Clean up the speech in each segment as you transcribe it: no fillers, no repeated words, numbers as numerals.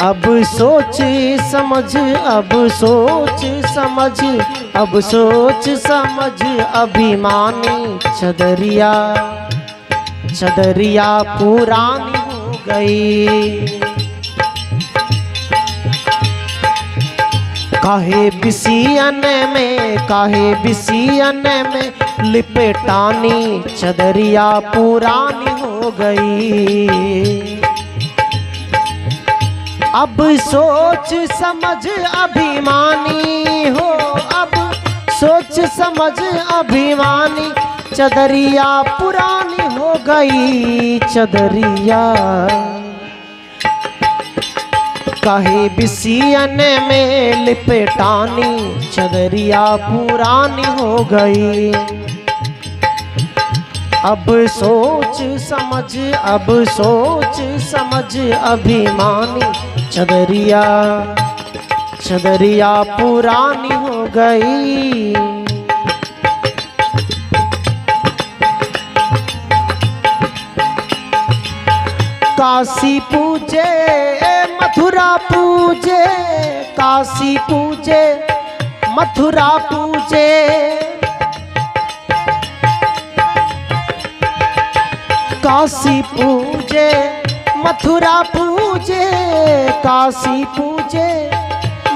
अब सोच समझ, अब सोच समझ, अब सोच समझ अभिमानी चदरिया, चदरिया पुरानी हो गई। काहे बिसियन में, काहे बिसियन में लिपेटानी चदरिया पुरानी हो गई। अब सोच समझ अभिमानी हो, अब सोच समझ अभिमानी चदरिया पुरानी हो गई। चदरिया काहे बिसियन में लिपेटानी चदरिया पुरानी हो गई। अब सोच समझ, अब सोच समझ अभिमानी चदरिया, चदरिया पुरानी हो गई। काशी पूजे मथुरा पूजे, काशी पूजे मथुरा पूजे, काशी पूजे मथुरा पूजे, काशी पूजे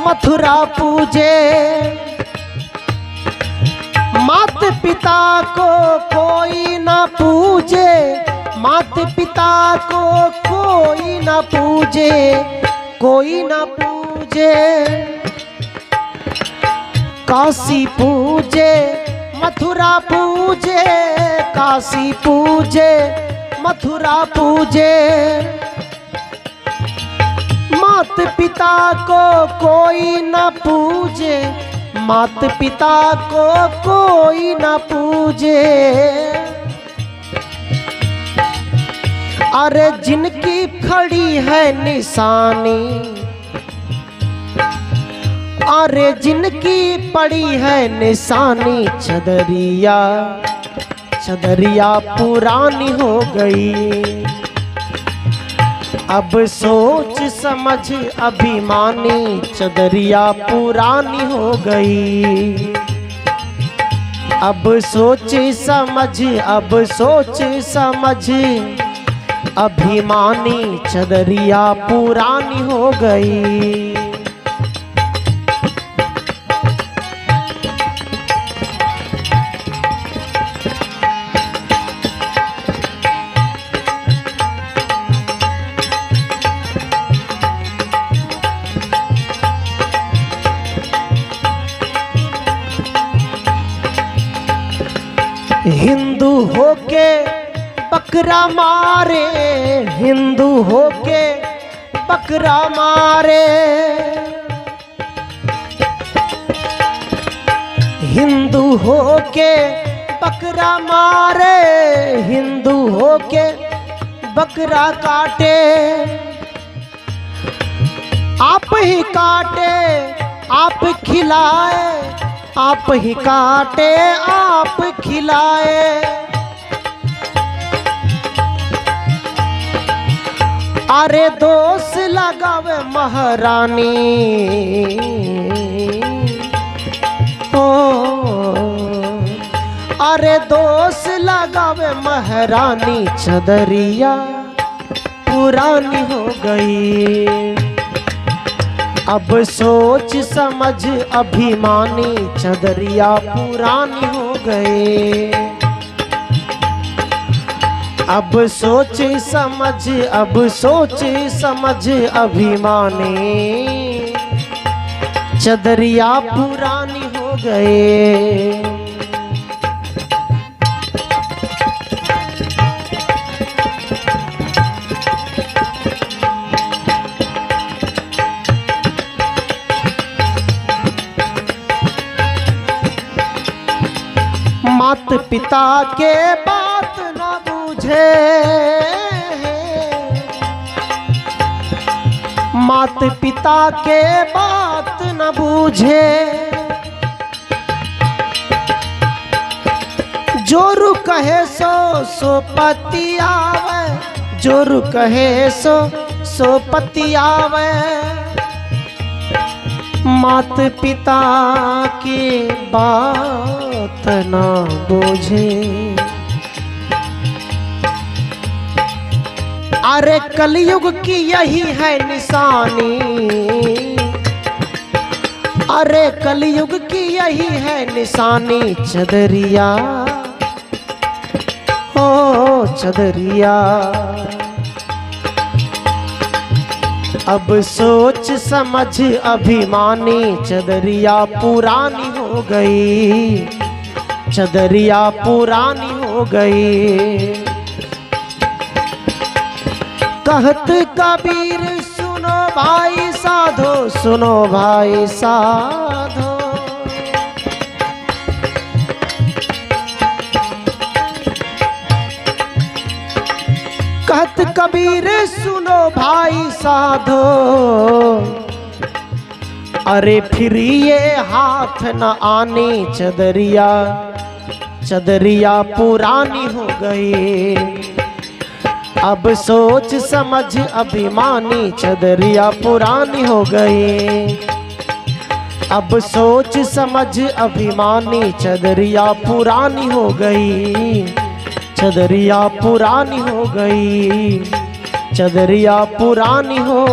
मथुरा पूजे। मात पिता को कोई न पूजे, मात पिता को कोई न पूजे, कोई न पूजे। काशी पूजे मथुरा पूजे, काशी पूजे मथुरा पूजे। मात पिता को कोई न पूजे, मात पिता को कोई न पूजे। अरे जिनकी खड़ी है निशानी, अरे जिनकी पड़ी है निशानी चदरिया, चदरिया पुरानी हो गई। अब सोच समझ अभिमानी चदरिया पुरानी हो गई। अब सोच समझ, अब सोच समझ अभिमानी चदरिया पुरानी हो गई। हिंदू होके बकरा मारे, हिंदू होके बकरा मारे, हिंदू होके बकरा मारे, हिंदू होके बकरा काटे। आप ही काटे आप खिलाए, आप ही काटे आप खिलाए। अरे दोष लगावे महारानी, ओ अरे दोष लगावे महारानी चदरिया पुरानी हो गई। अब सोच समझ अभिमानी चदरिया पुरानी हो गए। अब सोच समझ, अब सोच समझ अभिमानी चदरिया पुरानी हो गए। मात पिता के बात न बूझे, मात पिता के बात न बूझे। जोरु कहे सो सो पति आवे, जोरु कहे सो सो पतियावे, मात पिता की बात ना बूझे। अरे कलयुग की यही है निशानी, अरे कलयुग की यही है निशानी। चदरिया हो चदरिया, अब सोच समझ अभिमानी। चदरिया पुरानी हो गई, चदरिया पुरानी हो गई। कहत कबीर सुनो भाई साधो, सुनो भाई साधो। कहत कबीर सुनो भाई साधो, अरे फिर ये हाथ न आनी। चदरिया चदरिया पुरानी हो गई, अब सोच समझ अभिमानी। चदरिया पुरानी हो गई, अब सोच समझ अभिमानी। चदरिया पुरानी हो गई, चदरिया पुरानी हो गई, चदरिया पुरानी हो